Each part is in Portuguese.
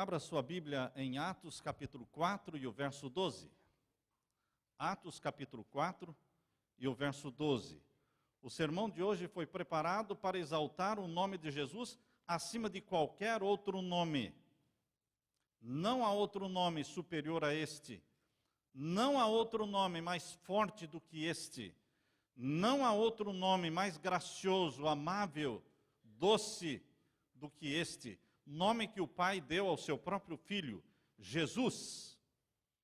Abra sua Bíblia em Atos capítulo 4 e o verso 12. Atos capítulo 4 e o verso 12. O sermão de hoje foi preparado para exaltar o nome de Jesus acima de qualquer outro nome. Não há outro nome superior a este. Não há outro nome mais forte do que este. Não há outro nome mais gracioso, amável, doce do que este. Nome que o Pai deu ao seu próprio Filho, Jesus,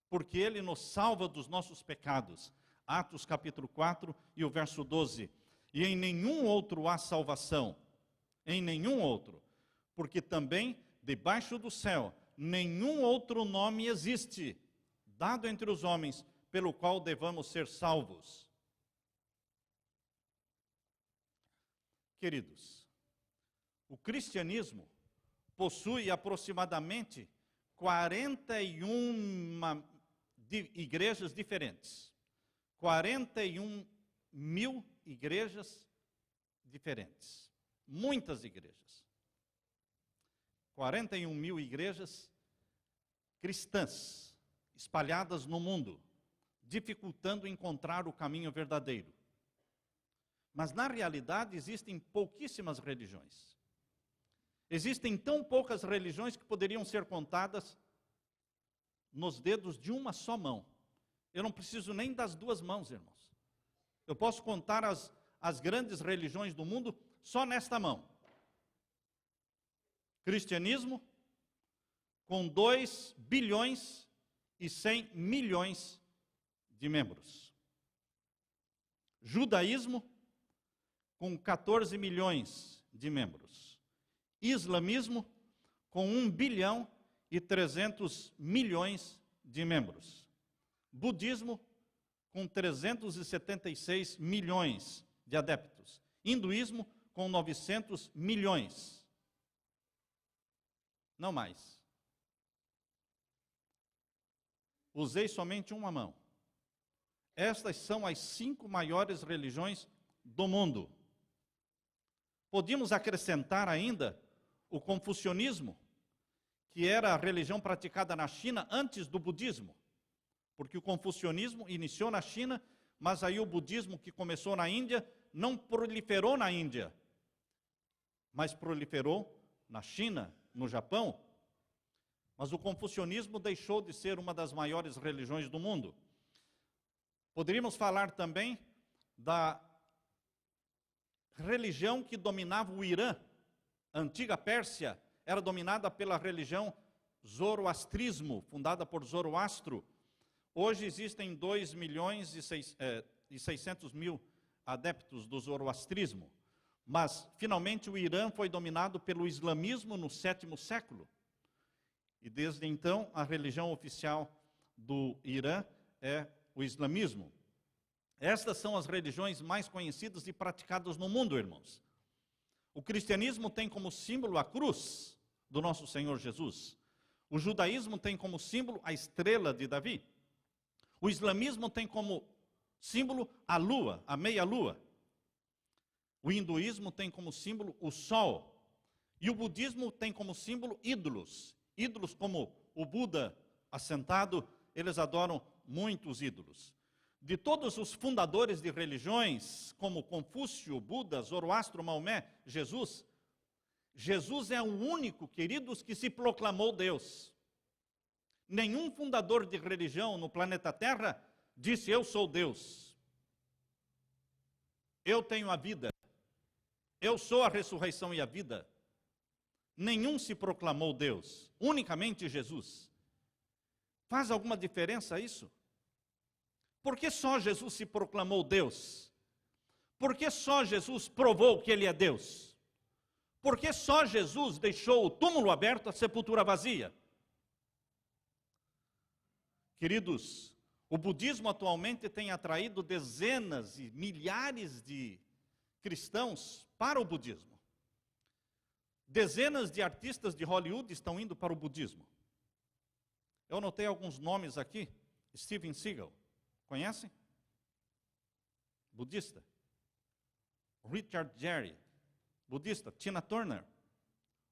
porque Ele nos salva dos nossos pecados. Atos capítulo 4 e o verso 12. E em nenhum outro há salvação, em nenhum outro, porque também debaixo do céu nenhum outro nome existe, dado entre os homens, pelo qual devamos ser salvos. Queridos, o cristianismo possui aproximadamente 41 igrejas diferentes. 41 mil igrejas diferentes. Muitas igrejas. 41 mil igrejas cristãs, espalhadas no mundo, dificultando encontrar o caminho verdadeiro. Mas na realidade existem pouquíssimas religiões. Existem tão poucas religiões que poderiam ser contadas nos dedos de uma só mão. Eu não preciso nem das duas mãos, irmãos. Eu posso contar as grandes religiões do mundo só nesta mão. Cristianismo, com 2 bilhões e 100 milhões de membros. Judaísmo, com 14 milhões de membros. Islamismo, com 1 bilhão e 300 milhões de membros. Budismo, com 376 milhões de adeptos. Hinduísmo, com 900 milhões. Não mais. Usei somente uma mão. Estas são as 5 maiores religiões do mundo. Podíamos acrescentar ainda o confucionismo, que era a religião praticada na China antes do budismo, porque o confucionismo iniciou na China, mas aí o budismo que começou na Índia não proliferou na Índia, mas proliferou na China, no Japão. Mas o confucionismo deixou de ser uma das maiores religiões do mundo. Poderíamos falar também da religião que dominava o Irã. A antiga Pérsia era dominada pela religião zoroastrismo, fundada por Zoroastro. Hoje existem 2 milhões e 600 mil adeptos do zoroastrismo. Mas, finalmente, o Irã foi dominado pelo islamismo no 7º século. E, desde então, a religião oficial do Irã é o islamismo. Estas são as religiões mais conhecidas e praticadas no mundo, irmãos. O cristianismo tem como símbolo a cruz do nosso Senhor Jesus. O judaísmo tem como símbolo a estrela de Davi. O islamismo tem como símbolo a lua, a meia-lua. O hinduísmo tem como símbolo o sol. E o budismo tem como símbolo ídolos. Ídolos como o Buda assentado, eles adoram muitos ídolos. De todos os fundadores de religiões, como Confúcio, Buda, Zoroastro, Maomé, Jesus é o único, queridos, que se proclamou Deus. Nenhum fundador de religião no planeta Terra disse: eu sou Deus. Eu tenho a vida. Eu sou a ressurreição e a vida. Nenhum se proclamou Deus, unicamente Jesus. Faz alguma diferença isso? Por que só Jesus se proclamou Deus? Por que só Jesus provou que Ele é Deus? Por que só Jesus deixou o túmulo aberto, a sepultura vazia? Queridos, o budismo atualmente tem atraído dezenas e milhares de cristãos para o budismo. Dezenas de artistas de Hollywood estão indo para o budismo. Eu anotei alguns nomes aqui. Steven Seagal. Conhecem? Budista. Richard Gere, budista. Tina Turner,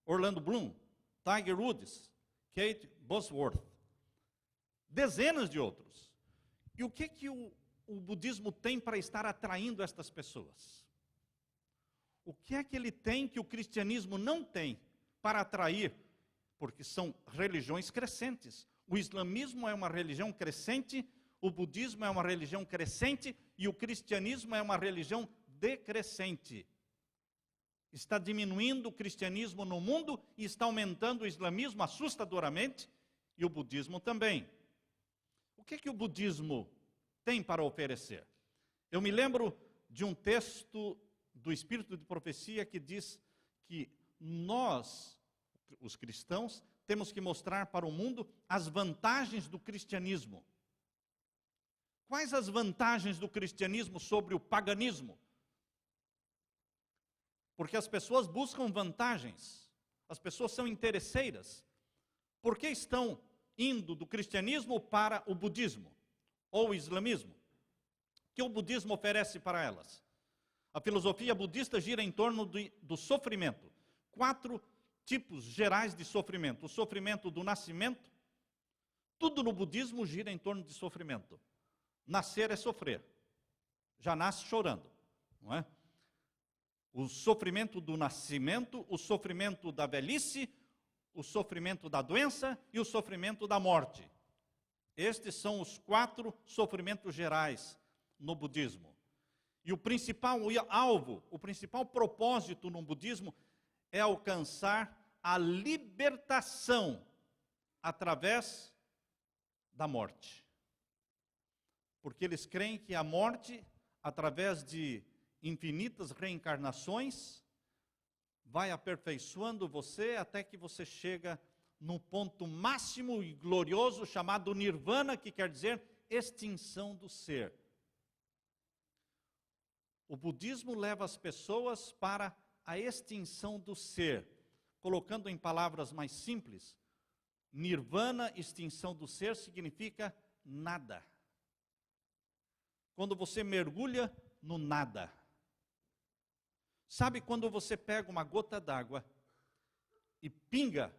Orlando Bloom, Tiger Woods, Kate Bosworth, dezenas de outros. E o que o budismo tem para estar atraindo estas pessoas? O que é que ele tem que o cristianismo não tem para atrair? Porque são religiões crescentes. O islamismo é uma religião crescente, o budismo é uma religião crescente e o cristianismo é uma religião decrescente. Está diminuindo o cristianismo no mundo e está aumentando o islamismo assustadoramente e o budismo também. O que o budismo tem para oferecer? Eu me lembro de um texto do Espírito de Profecia que diz que nós, os cristãos, temos que mostrar para o mundo as vantagens do cristianismo. Quais as vantagens do cristianismo sobre o paganismo? Porque as pessoas buscam vantagens, as pessoas são interesseiras. Por que estão indo do cristianismo para o budismo ou o islamismo? O que o budismo oferece para elas? A filosofia budista gira em torno do sofrimento. 4 tipos gerais de sofrimento. O sofrimento do nascimento, tudo no budismo gira em torno de sofrimento. Nascer é sofrer, já nasce chorando, não é? O sofrimento do nascimento, o sofrimento da velhice, o sofrimento da doença e o sofrimento da morte. Estes são os 4 sofrimentos gerais no budismo. E o principal alvo, o principal propósito no budismo é alcançar a libertação através da morte. Porque eles creem que a morte, através de infinitas reencarnações, vai aperfeiçoando você até que você chega no ponto máximo e glorioso chamado Nirvana, que quer dizer extinção do ser. O budismo leva as pessoas para a extinção do ser, colocando em palavras mais simples, Nirvana, extinção do ser, significa nada. Quando você mergulha no nada. Sabe quando você pega uma gota d'água e pinga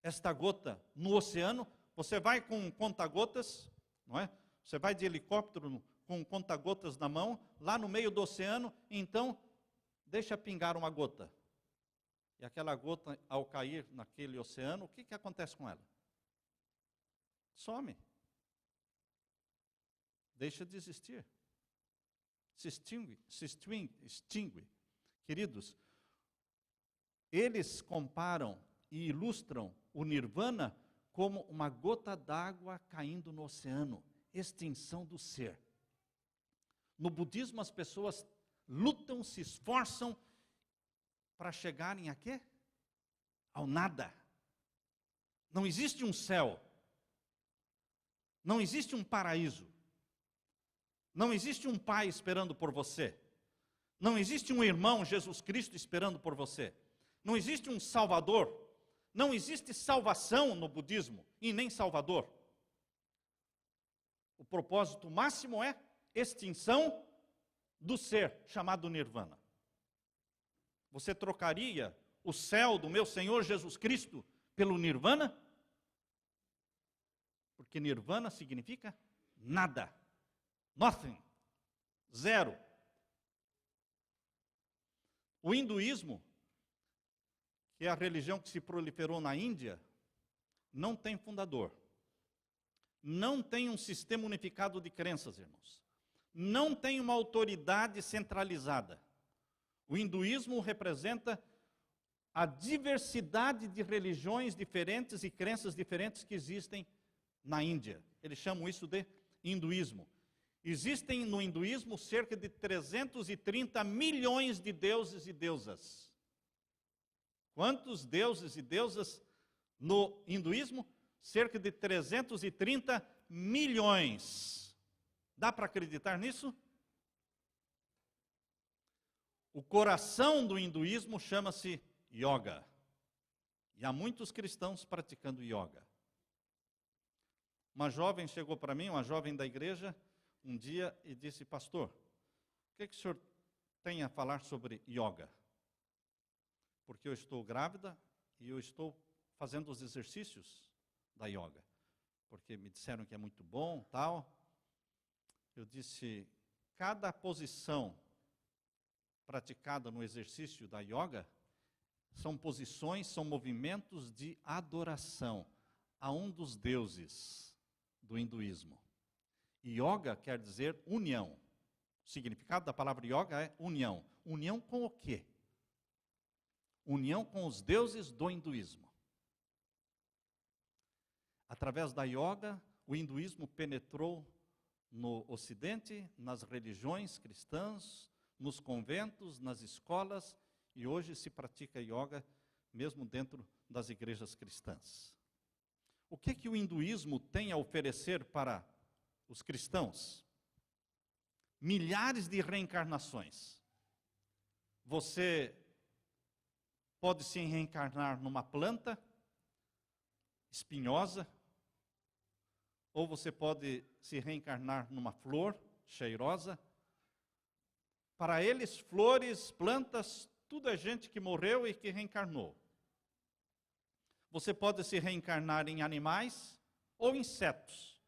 esta gota no oceano? Você vai com conta-gotas, não é? Você vai de helicóptero com conta-gotas na mão, lá no meio do oceano, então deixa pingar uma gota. E aquela gota, ao cair naquele oceano, o que acontece com ela? Some. Deixa de existir. Se extingue. Queridos, eles comparam e ilustram o nirvana como uma gota d'água caindo no oceano, extinção do ser. No budismo as pessoas lutam, se esforçam para chegarem a quê? Ao nada. Não existe um céu. Não existe um paraíso. Não existe um pai esperando por você. Não existe um irmão, Jesus Cristo, esperando por você. Não existe um salvador. Não existe salvação no budismo e nem salvador. O propósito máximo é extinção do ser, chamado nirvana. Você trocaria o céu do meu Senhor Jesus Cristo pelo nirvana? Porque nirvana significa nada. Nothing. Zero. O hinduísmo, que é a religião que se proliferou na Índia, não tem fundador. Não tem um sistema unificado de crenças, irmãos. Não tem uma autoridade centralizada. O hinduísmo representa a diversidade de religiões diferentes e crenças diferentes que existem na Índia. Eles chamam isso de hinduísmo. Existem no hinduísmo cerca de 330 milhões de deuses e deusas. Quantos deuses e deusas no hinduísmo? Cerca de 330 milhões. Dá para acreditar nisso? O coração do hinduísmo chama-se yoga. E há muitos cristãos praticando yoga. Uma jovem chegou para mim, uma jovem da igreja, um dia e disse: pastor, o que o senhor tem a falar sobre yoga? Porque eu estou grávida e eu estou fazendo os exercícios da yoga, porque me disseram que é muito bom, tal. Eu disse, cada posição praticada no exercício da yoga são posições, são movimentos de adoração a um dos deuses do hinduísmo. Yoga quer dizer união. O significado da palavra yoga é união. União com o quê? União com os deuses do hinduísmo. Através da yoga, o hinduísmo penetrou no Ocidente, nas religiões cristãs, nos conventos, nas escolas, e hoje se pratica yoga mesmo dentro das igrejas cristãs. O que o hinduísmo tem a oferecer para os cristãos? Milhares de reencarnações. Você pode se reencarnar numa planta espinhosa, ou você pode se reencarnar numa flor cheirosa. Para eles, flores, plantas, tudo é gente que morreu e que reencarnou. Você pode se reencarnar em animais ou insetos,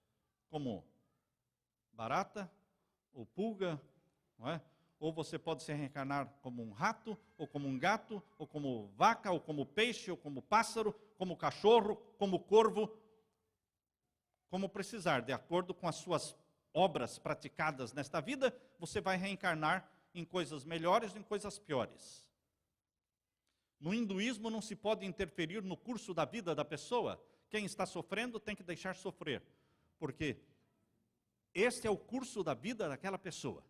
como barata ou pulga, não é? Ou você pode se reencarnar como um rato, ou como um gato, ou como vaca, ou como peixe, ou como pássaro, como cachorro, como corvo, como precisar, de acordo com as suas obras praticadas nesta vida, você vai reencarnar em coisas melhores ou em coisas piores. No hinduísmo não se pode interferir no curso da vida da pessoa. Quem está sofrendo tem que deixar sofrer, porque este é o curso da vida daquela pessoa.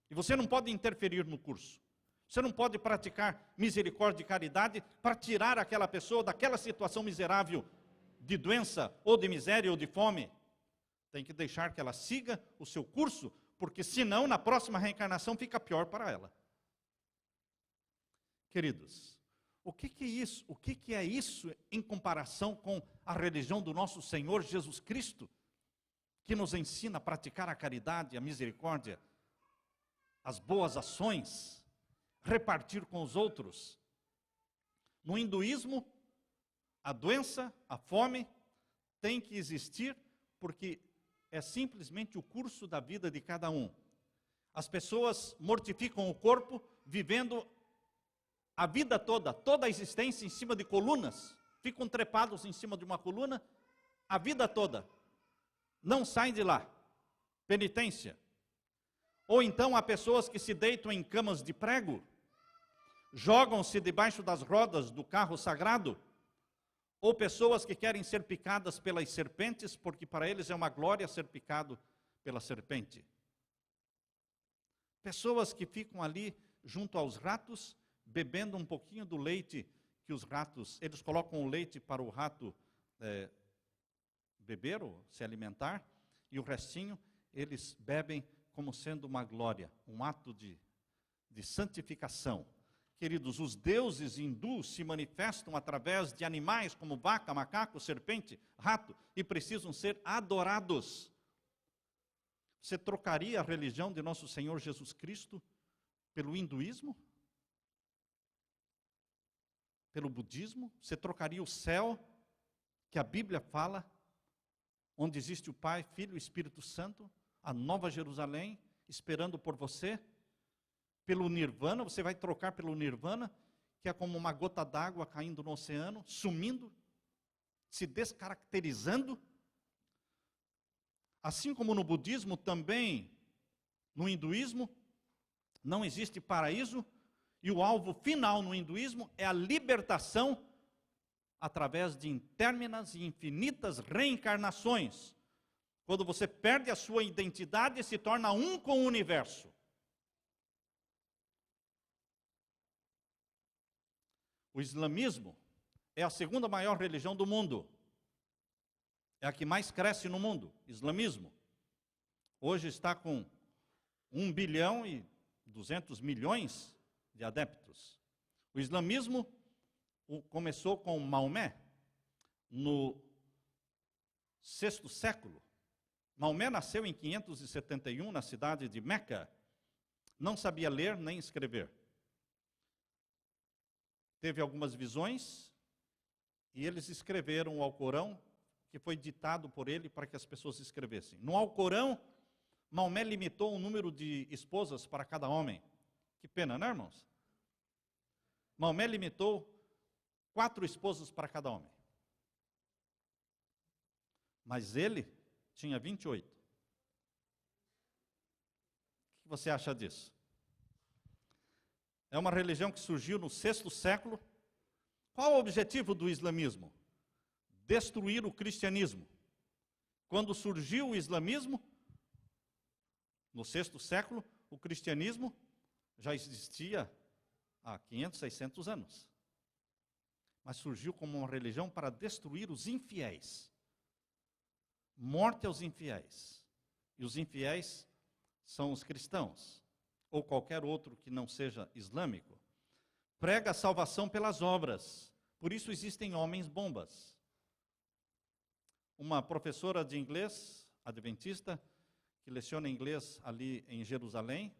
E você não pode interferir no curso. Você não pode praticar misericórdia e caridade para tirar aquela pessoa daquela situação miserável de doença, ou de miséria, ou de fome. Tem que deixar que ela siga o seu curso, porque senão na próxima reencarnação fica pior para ela. Queridos, o que é isso? O que é isso em comparação com a religião do nosso Senhor Jesus Cristo, que nos ensina a praticar a caridade, a misericórdia, as boas ações, repartir com os outros? No hinduísmo, a doença, a fome, tem que existir porque é simplesmente o curso da vida de cada um. As pessoas mortificam o corpo vivendo a vida toda, toda a existência em cima de colunas, ficam trepados em cima de uma coluna a vida toda, não saem de lá. Penitência. Ou então há pessoas que se deitam em camas de prego, jogam-se debaixo das rodas do carro sagrado, ou pessoas que querem ser picadas pelas serpentes, porque para eles é uma glória ser picado pela serpente. Pessoas que ficam ali junto aos ratos, bebendo um pouquinho do leite que os ratos, eles colocam o leite para o rato beber ou se alimentar, e o restinho eles bebem como sendo uma glória, um ato de santificação. Queridos, os deuses hindus se manifestam através de animais como vaca, macaco, serpente, rato, e precisam ser adorados. Você trocaria a religião de nosso Senhor Jesus Cristo pelo hinduísmo? Pelo budismo? Você trocaria o céu, que a Bíblia fala, onde existe o Pai, Filho e Espírito Santo, a Nova Jerusalém, esperando por você, pelo nirvana? Você vai trocar pelo nirvana, que é como uma gota d'água caindo no oceano, sumindo, se descaracterizando? Assim como no budismo, também no hinduísmo, não existe paraíso, e o alvo final no hinduísmo é a libertação através de interminas e infinitas reencarnações. Quando você perde a sua identidade e se torna um com o universo. O islamismo é a segunda maior religião do mundo. É a que mais cresce no mundo, islamismo. Hoje está com 1 bilhão e 200 milhões de adeptos. O islamismo começou com Maomé no 6º século. Maomé nasceu em 571 na cidade de Meca. Não sabia ler nem escrever. Teve algumas visões e eles escreveram o Alcorão, que foi ditado por ele para que as pessoas escrevessem. No Alcorão, Maomé limitou o número de esposas para cada homem. Que pena, né, irmãos? Maomé limitou 4 esposas para cada homem. Mas ele tinha 28. O que você acha disso? É uma religião que surgiu no 6º século. Qual o objetivo do islamismo? Destruir o cristianismo. Quando surgiu o islamismo, no 6º século, o cristianismo já existia há 500, 600 anos. Mas surgiu como uma religião para destruir os infiéis. Morte aos infiéis. E os infiéis são os cristãos, ou qualquer outro que não seja islâmico. Prega a salvação pelas obras. Por isso existem homens bombas. Uma professora de inglês, adventista, que leciona inglês ali em Jerusalém,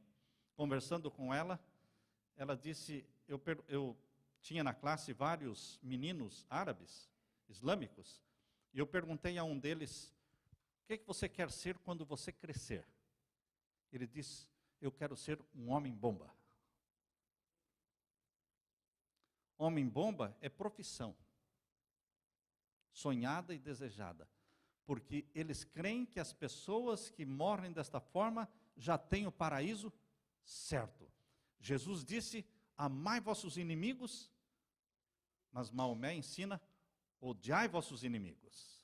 conversando com ela, ela disse, eu tinha na classe vários meninos árabes, islâmicos, e eu perguntei a um deles, o que você quer ser quando você crescer? Ele disse, eu quero ser um homem-bomba. Homem-bomba é profissão, sonhada e desejada, porque eles creem que as pessoas que morrem desta forma já têm o paraíso certo. Jesus disse, amai vossos inimigos, mas Maomé ensina, odiai vossos inimigos.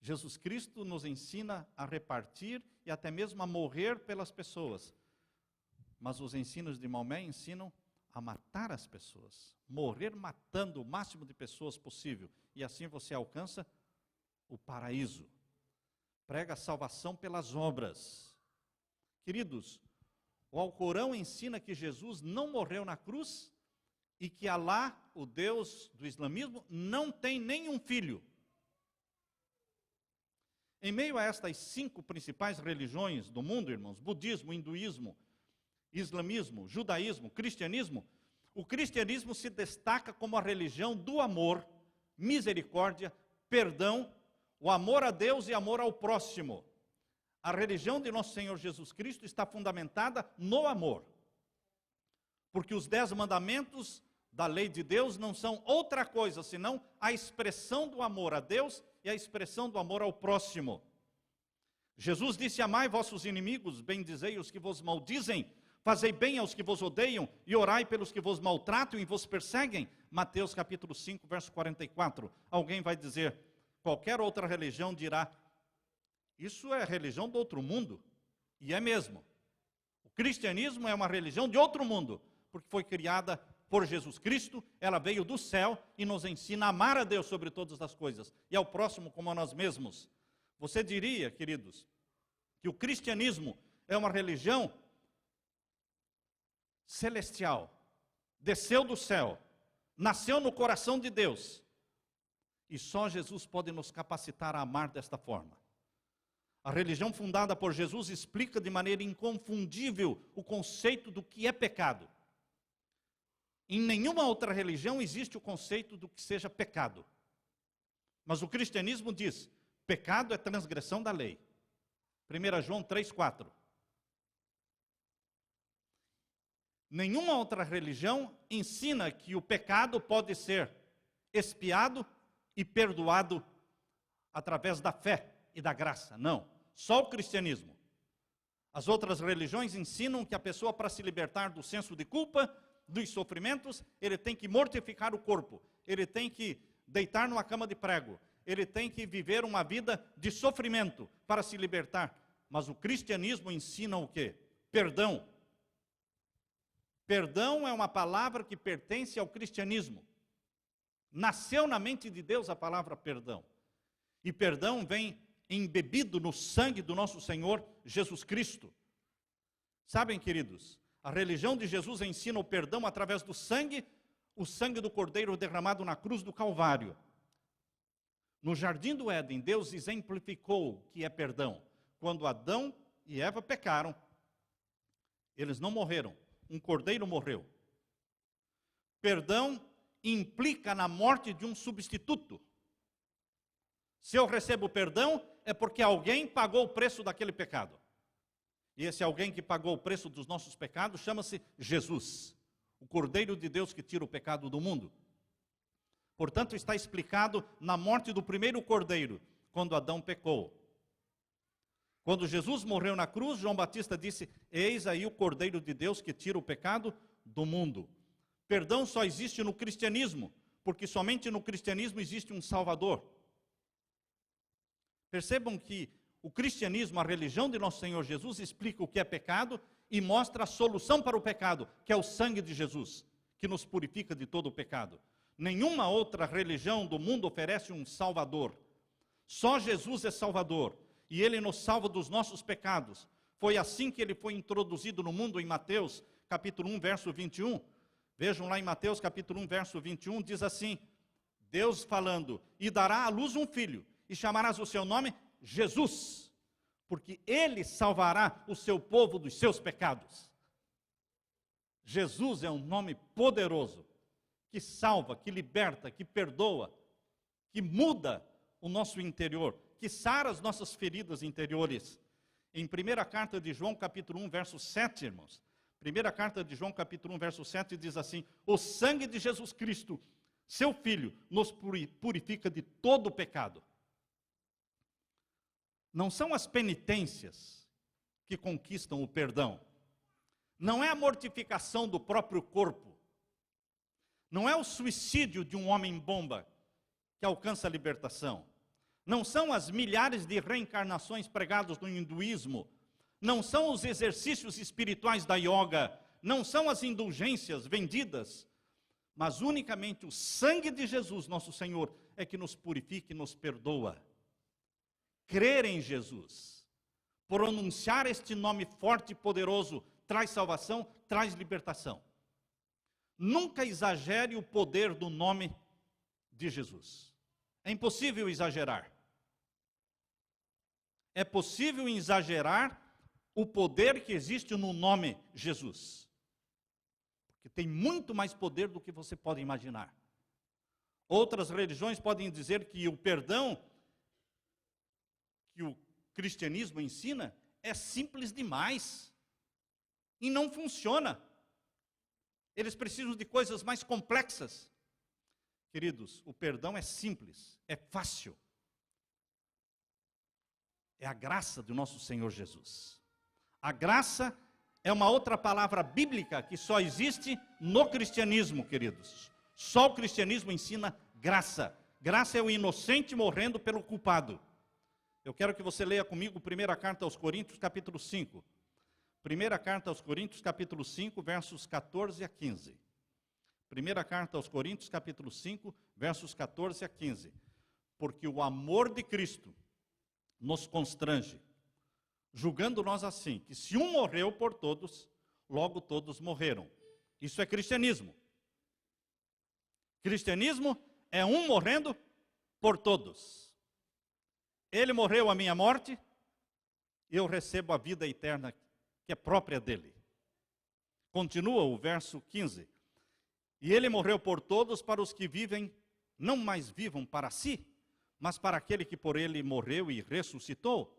Jesus Cristo nos ensina a repartir e até mesmo a morrer pelas pessoas. Mas os ensinos de Maomé ensinam a matar as pessoas. Morrer matando o máximo de pessoas possível. E assim você alcança o paraíso. Prega a salvação pelas obras. Queridos, o Alcorão ensina que Jesus não morreu na cruz e que Alá, o Deus do islamismo, não tem nenhum filho. Em meio a estas 5 principais religiões do mundo, irmãos, budismo, hinduísmo, islamismo, judaísmo, cristianismo, o cristianismo se destaca como a religião do amor, misericórdia, perdão, o amor a Deus e amor ao próximo. A religião de nosso Senhor Jesus Cristo está fundamentada no amor. Porque os 10 mandamentos da lei de Deus não são outra coisa, senão a expressão do amor a Deus e a expressão do amor ao próximo. Jesus disse, amai vossos inimigos, bendizei os que vos maldizem, fazei bem aos que vos odeiam e orai pelos que vos maltratam e vos perseguem. Mateus capítulo 5, verso 44. Alguém vai dizer, qualquer outra religião dirá, isso é religião do outro mundo. E é mesmo. O cristianismo é uma religião de outro mundo, porque foi criada por Jesus Cristo, ela veio do céu e nos ensina a amar a Deus sobre todas as coisas, e ao próximo como a nós mesmos. Você diria, queridos, que o cristianismo é uma religião celestial, desceu do céu, nasceu no coração de Deus, e só Jesus pode nos capacitar a amar desta forma. A religião fundada por Jesus explica de maneira inconfundível o conceito do que é pecado. Em nenhuma outra religião existe o conceito do que seja pecado. Mas o cristianismo diz, pecado é transgressão da lei. 1 João 3,4. Nenhuma outra religião ensina que o pecado pode ser expiado e perdoado através da fé e da graça. Não, só o cristianismo. As outras religiões ensinam que a pessoa, para se libertar do senso de culpa, dos sofrimentos, ele tem que mortificar o corpo, ele tem que deitar numa cama de prego, ele tem que viver uma vida de sofrimento para se libertar. Mas o cristianismo ensina o quê? Perdão. Perdão é uma palavra que pertence ao cristianismo. Nasceu na mente de Deus a palavra perdão. E perdão vem embebido no sangue do nosso Senhor Jesus Cristo. Sabem, queridos, a religião de Jesus ensina o perdão através do sangue, o sangue do Cordeiro derramado na cruz do Calvário. No jardim do Éden, Deus exemplificou o que é perdão. Quando Adão e Eva pecaram, eles não morreram, um cordeiro morreu. Perdão implica na morte de um substituto. Se eu recebo perdão, é porque alguém pagou o preço daquele pecado. E esse alguém que pagou o preço dos nossos pecados chama-se Jesus, o Cordeiro de Deus que tira o pecado do mundo. Portanto, está explicado na morte do primeiro cordeiro, quando Adão pecou. Quando Jesus morreu na cruz, João Batista disse: eis aí o Cordeiro de Deus que tira o pecado do mundo. Perdão só existe no cristianismo, porque somente no cristianismo existe um Salvador. Percebam que o cristianismo, a religião de nosso Senhor Jesus, explica o que é pecado e mostra a solução para o pecado, que é o sangue de Jesus, que nos purifica de todo o pecado. Nenhuma outra religião do mundo oferece um Salvador. Só Jesus é Salvador, e Ele nos salva dos nossos pecados. Foi assim que Ele foi introduzido no mundo em Mateus, capítulo 1, verso 21. Vejam lá em Mateus, capítulo 1, verso 21, diz assim, Deus falando, e dará à luz um filho, e chamarás o seu nome Jesus, porque Ele salvará o seu povo dos seus pecados. Jesus é um nome poderoso, que salva, que liberta, que perdoa, que muda o nosso interior, que sara as nossas feridas interiores. Em 1ª carta de João, capítulo 1, verso 7, irmãos, 1ª carta de João, capítulo 1, verso 7, diz assim, o sangue de Jesus Cristo, seu Filho, nos purifica de todo o pecado. Não são as penitências que conquistam o perdão. Não é a mortificação do próprio corpo. Não é o suicídio de um homem-bomba que alcança a libertação. Não são as milhares de reencarnações pregadas no hinduísmo. Não são os exercícios espirituais da yoga. Não são as indulgências vendidas. Mas unicamente o sangue de Jesus, nosso Senhor, é que nos purifica e nos perdoa. Crer em Jesus, pronunciar este nome forte e poderoso, traz salvação, traz libertação. Nunca exagere o poder do nome de Jesus. É impossível exagerar. É possível exagerar o poder que existe no nome Jesus. Porque tem muito mais poder do que você pode imaginar. Outras religiões podem dizer que o perdão que o cristianismo ensina é simples demais e não funciona. Eles precisam de coisas mais complexas. Queridos, o perdão é simples, é fácil. É a graça do nosso Senhor Jesus. A graça é uma outra palavra bíblica que só existe no cristianismo, queridos. Só o cristianismo ensina graça. Graça é o inocente morrendo pelo culpado. Eu quero que você leia comigo 1ª carta aos Coríntios, capítulo 5. 1ª carta aos Coríntios, capítulo 5, versos 14 a 15. 1ª carta aos Coríntios, capítulo 5, versos 14 a 15. Porque o amor de Cristo nos constrange, julgando nós assim, que se um morreu por todos, logo todos morreram. Isso é cristianismo. Cristianismo é um morrendo por todos. Ele morreu a minha morte, eu recebo a vida eterna que é própria dele. Continua o verso 15. E ele morreu por todos para os que vivem, não mais vivam para si, mas para aquele que por ele morreu e ressuscitou.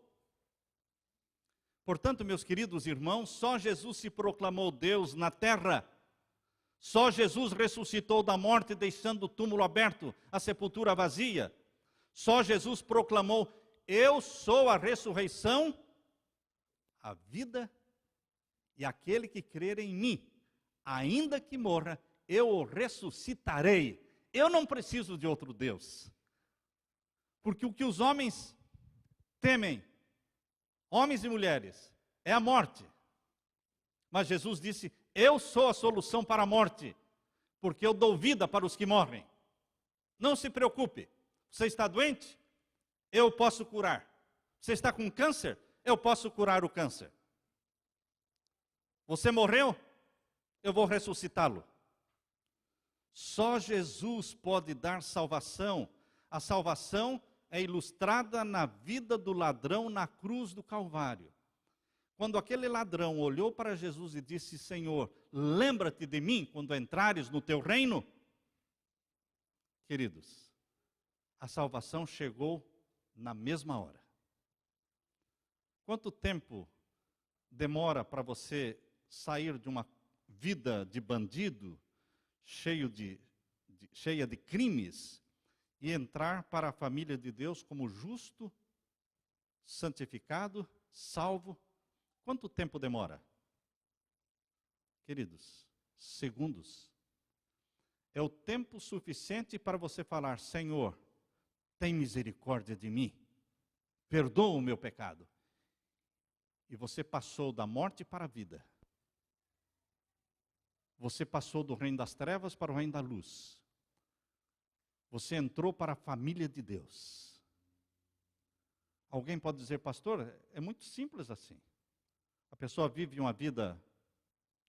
Portanto, meus queridos irmãos, só Jesus se proclamou Deus na terra. Só Jesus ressuscitou da morte, deixando o túmulo aberto, a sepultura vazia. Só Jesus proclamou: eu sou a ressurreição, a vida, e aquele que crer em mim, ainda que morra, eu o ressuscitarei. Eu não preciso de outro Deus. Porque o que os homens temem, homens e mulheres, é a morte. Mas Jesus disse: eu sou a solução para a morte, porque eu dou vida para os que morrem. Não se preocupe, você está doente? Eu posso curar. Você está com câncer? Eu posso curar o câncer. Você morreu? Eu vou ressuscitá-lo. Só Jesus pode dar salvação. A salvação é ilustrada na vida do ladrão na cruz do Calvário. Quando aquele ladrão olhou para Jesus e disse: Senhor, lembra-te de mim quando entrares no teu reino. Queridos, a salvação chegou na mesma hora. Quanto tempo demora para você sair de uma vida de bandido, cheia de crimes, e entrar para a família de Deus como justo, santificado, salvo? Quanto tempo demora? Queridos, segundos. É o tempo suficiente para você falar: Senhor, tem misericórdia de mim, perdoa o meu pecado. E você passou da morte para a vida. Você passou do reino das trevas para o reino da luz. Você entrou para a família de Deus. Alguém pode dizer: pastor, é muito simples assim. A pessoa vive uma vida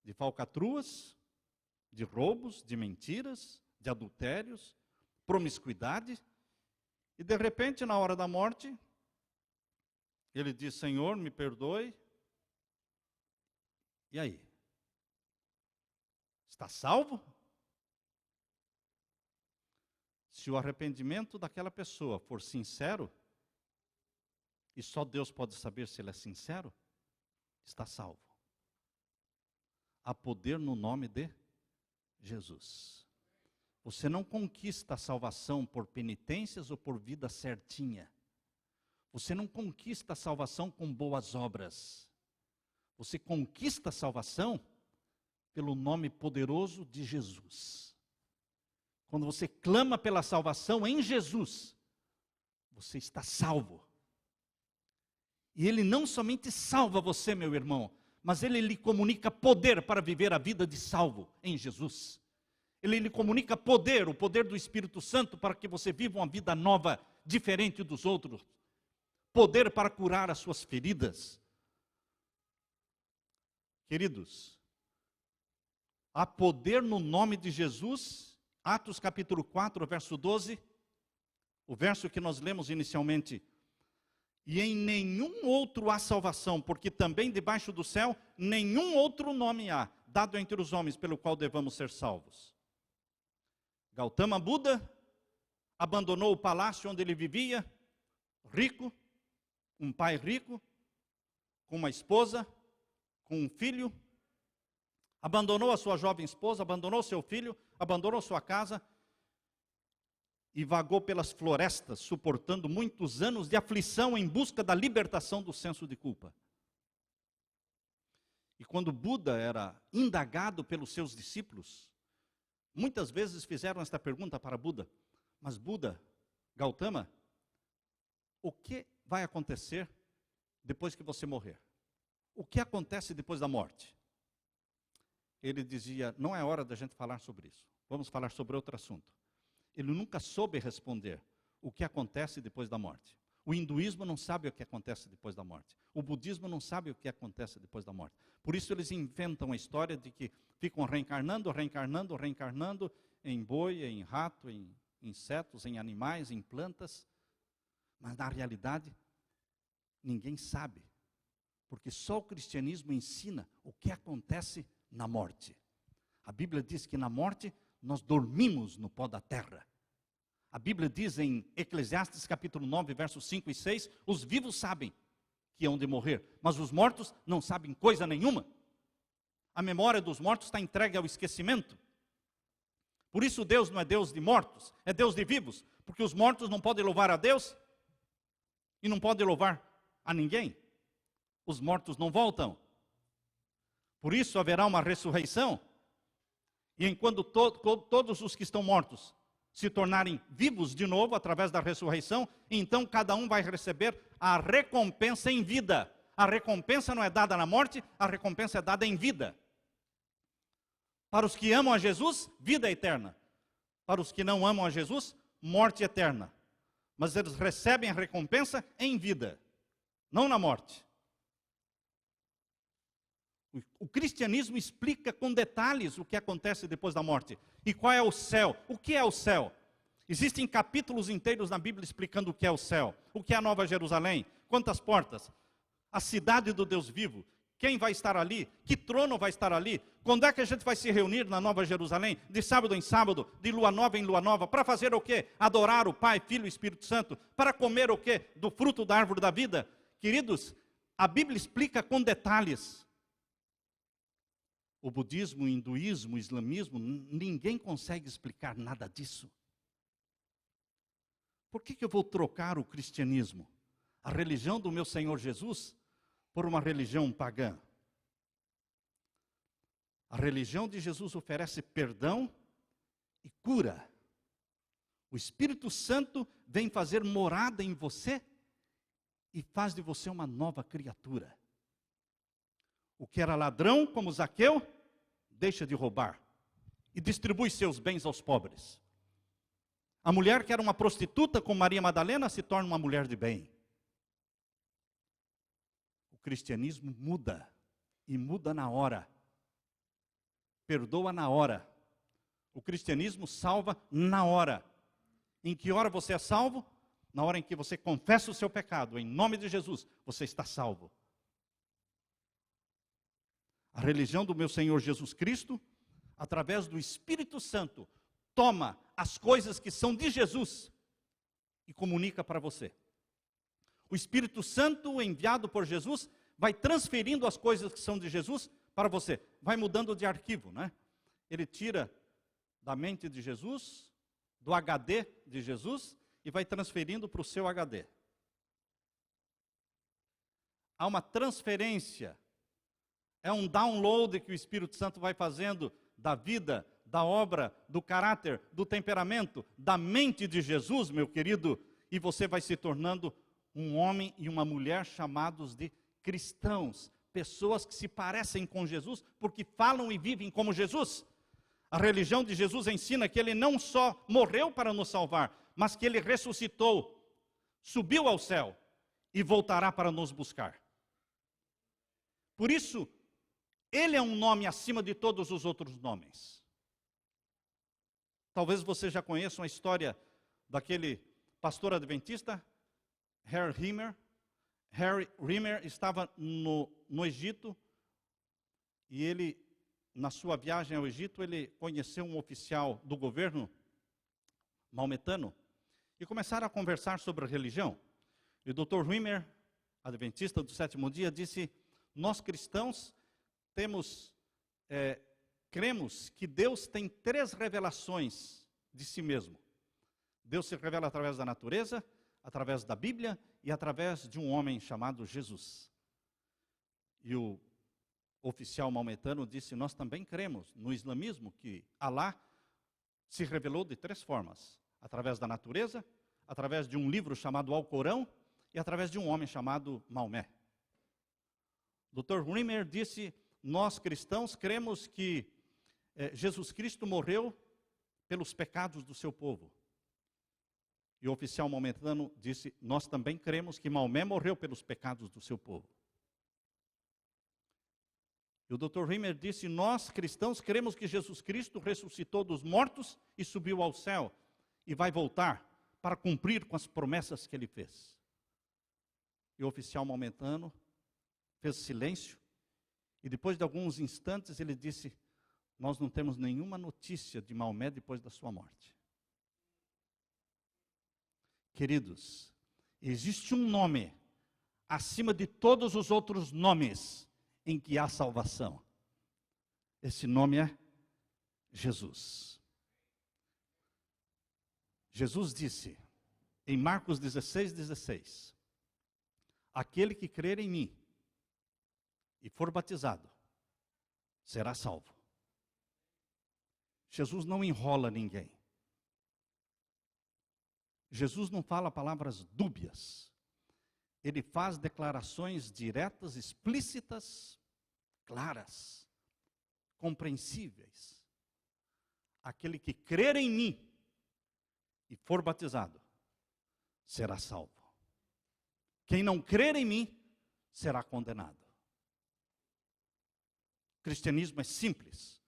de falcatruas, de roubos, de mentiras, de adultérios, promiscuidade, e de repente, na hora da morte, ele diz: Senhor, me perdoe. E aí? Está salvo? Se o arrependimento daquela pessoa for sincero, e só Deus pode saber se ele é sincero, está salvo. Há poder no nome de Jesus. Você não conquista a salvação por penitências ou por vida certinha. Você não conquista a salvação com boas obras. Você conquista a salvação pelo nome poderoso de Jesus. Quando você clama pela salvação em Jesus, você está salvo. E Ele não somente salva você, meu irmão, mas Ele lhe comunica poder para viver a vida de salvo em Jesus. Ele lhe comunica poder, o poder do Espírito Santo, para que você viva uma vida nova, diferente dos outros. Poder para curar as suas feridas. Queridos, há poder no nome de Jesus. Atos capítulo 4, verso 12, o verso que nós lemos inicialmente. E em nenhum outro há salvação, porque também debaixo do céu nenhum outro nome há, dado entre os homens, pelo qual devamos ser salvos. Gautama Buda abandonou o palácio onde ele vivia, rico, um pai rico, com uma esposa, com um filho, abandonou a sua jovem esposa, abandonou seu filho, abandonou sua casa e vagou pelas florestas, suportando muitos anos de aflição em busca da libertação do senso de culpa. E quando Buda era indagado pelos seus discípulos, muitas vezes fizeram esta pergunta para Buda: mas Buda, Gautama, o que vai acontecer depois que você morrer? O que acontece depois da morte? Ele dizia: não é hora da gente falar sobre isso. Vamos falar sobre outro assunto. Ele nunca soube responder o que acontece depois da morte. O hinduísmo não sabe o que acontece depois da morte. O budismo não sabe o que acontece depois da morte. Por isso eles inventam a história de que ficam reencarnando em boi, em rato, em insetos, em animais, em plantas. Mas na realidade, ninguém sabe. Porque só o cristianismo ensina o que acontece na morte. A Bíblia diz que na morte nós dormimos no pó da terra. A Bíblia diz em Eclesiastes capítulo 9, versos 5 e 6, os vivos sabem que hão de morrer, mas os mortos não sabem coisa nenhuma. A memória dos mortos está entregue ao esquecimento. Por isso Deus não é Deus de mortos, é Deus de vivos, porque os mortos não podem louvar a Deus e não podem louvar a ninguém. Os mortos não voltam. Por isso haverá uma ressurreição. E enquanto todos os que estão mortos se tornarem vivos de novo através da ressurreição, então cada um vai receber a recompensa em vida. A recompensa não é dada na morte, a recompensa é dada em vida. Para os que amam a Jesus, vida eterna. Para os que não amam a Jesus, morte eterna. Mas eles recebem a recompensa em vida, não na morte. O cristianismo explica com detalhes o que acontece depois da morte. E qual é o céu? O que é o céu? Existem capítulos inteiros na Bíblia explicando o que é o céu. O que é a Nova Jerusalém? Quantas portas? A cidade do Deus vivo. quem vai estar ali, que trono vai estar ali, quando é que a gente vai se reunir na Nova Jerusalém, de sábado em sábado, de lua nova em lua nova, para fazer o quê? Adorar o Pai, Filho e Espírito Santo, para comer o quê? Do fruto da árvore da vida. Queridos, a Bíblia explica com detalhes. O budismo, o hinduísmo, o islamismo, ninguém consegue explicar nada disso. Por que eu vou trocar o cristianismo, a religião do meu Senhor Jesus, por uma religião pagã? A religião de Jesus oferece perdão e cura. O Espírito Santo vem fazer morada em você e faz de você uma nova criatura. O que era ladrão, como Zaqueu, deixa de roubar e distribui seus bens aos pobres. A mulher que era uma prostituta, como Maria Madalena, se torna uma mulher de bem. O cristianismo muda, e muda na hora. Perdoa na hora. O cristianismo salva na hora. Em que hora você é salvo? Na hora em que você confessa o seu pecado, em nome de Jesus, você está salvo. A religião do meu Senhor Jesus Cristo, através do Espírito Santo, toma as coisas que são de Jesus e comunica para você. O Espírito Santo, enviado por Jesus, vai transferindo as coisas que são de Jesus para você. Vai mudando de arquivo, né? Ele tira da mente de Jesus, do HD de Jesus, e vai transferindo para o seu HD. Há uma transferência. É um download que o Espírito Santo vai fazendo da vida, da obra, do caráter, do temperamento, da mente de Jesus, meu querido, e você vai se tornando um homem e uma mulher chamados de cristãos, pessoas que se parecem com Jesus, porque falam e vivem como Jesus. A religião de Jesus ensina que Ele não só morreu para nos salvar, mas que Ele ressuscitou, subiu ao céu e voltará para nos buscar. Por isso, Ele é um nome acima de todos os outros nomes. Talvez você já conheça uma história daquele pastor adventista, Harry Rimmer. Harry Rimmer estava no Egito e ele, na sua viagem ao Egito, ele conheceu um oficial do governo maometano e começaram a conversar sobre a religião. E o Dr. Rimmer, adventista do sétimo dia, disse: nós cristãos cremos que Deus tem 3 revelações de si mesmo. Deus se revela através da natureza, através da Bíblia e através de um homem chamado Jesus. E o oficial maometano disse: nós também cremos no islamismo que Alá se revelou de 3 formas: através da natureza, através de um livro chamado Alcorão e através de um homem chamado Maomé. Dr. Rimmer disse: nós cristãos cremos que Jesus Cristo morreu pelos pecados do seu povo. E o oficial maometano disse: nós também cremos que Maomé morreu pelos pecados do seu povo. E o Dr. Rimmer disse: nós cristãos cremos que Jesus Cristo ressuscitou dos mortos e subiu ao céu e vai voltar para cumprir com as promessas que Ele fez. E o oficial maometano fez silêncio e depois de alguns instantes ele disse: nós não temos nenhuma notícia de Maomé depois da sua morte. Queridos, existe um nome acima de todos os outros nomes em que há salvação. Esse nome é Jesus. Jesus disse em Marcos 16:16: aquele que crer em mim e for batizado será salvo. Jesus não enrola ninguém. Jesus não fala palavras dúbias. Ele faz declarações diretas, explícitas, claras, compreensíveis. Aquele que crer em mim e for batizado será salvo. Quem não crer em mim será condenado. O cristianismo é simples.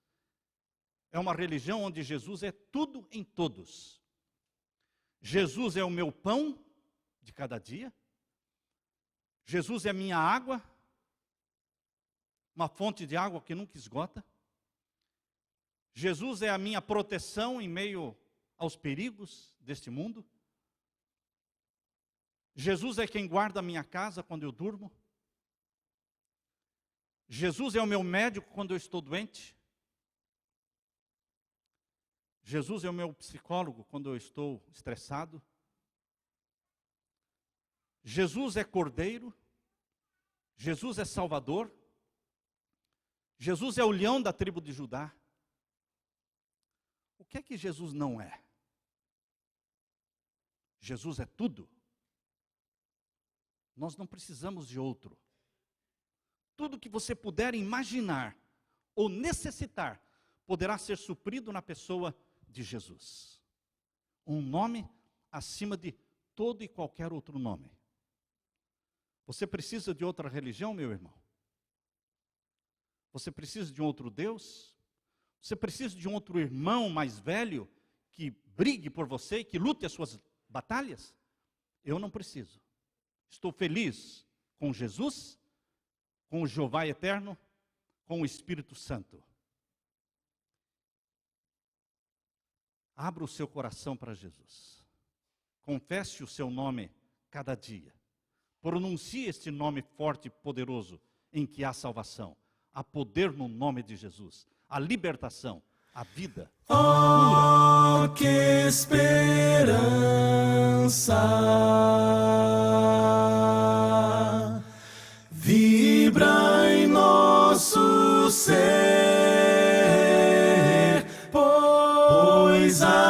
É uma religião onde Jesus é tudo em todos. Jesus é o meu pão de cada dia. Jesus é a minha água. uma fonte de água que nunca esgota. Jesus é a minha proteção em meio aos perigos deste mundo. Jesus é quem guarda a minha casa quando eu durmo. Jesus é o meu médico quando eu estou doente. Jesus é o meu psicólogo quando eu estou estressado. Jesus é Cordeiro. Jesus é Salvador. Jesus é o leão da tribo de Judá. O que é que Jesus não é? Jesus é tudo. Nós não precisamos de outro. Tudo que você puder imaginar ou necessitar poderá ser suprido na pessoa de Jesus. Um nome acima de todo e qualquer outro nome. Você precisa de outra religião, meu irmão? Você precisa de um outro Deus? Você precisa de um outro irmão mais velho que brigue por você, que lute as suas batalhas? Eu não preciso. Estou feliz com Jesus, com o Jeová eterno, com o Espírito Santo. Abra o seu coração para Jesus. Confesse o seu nome cada dia. Pronuncie este nome forte e poderoso em que há salvação. Há poder no nome de Jesus. A libertação, a vida. Oh, que esperança vibra em nosso ser, pois a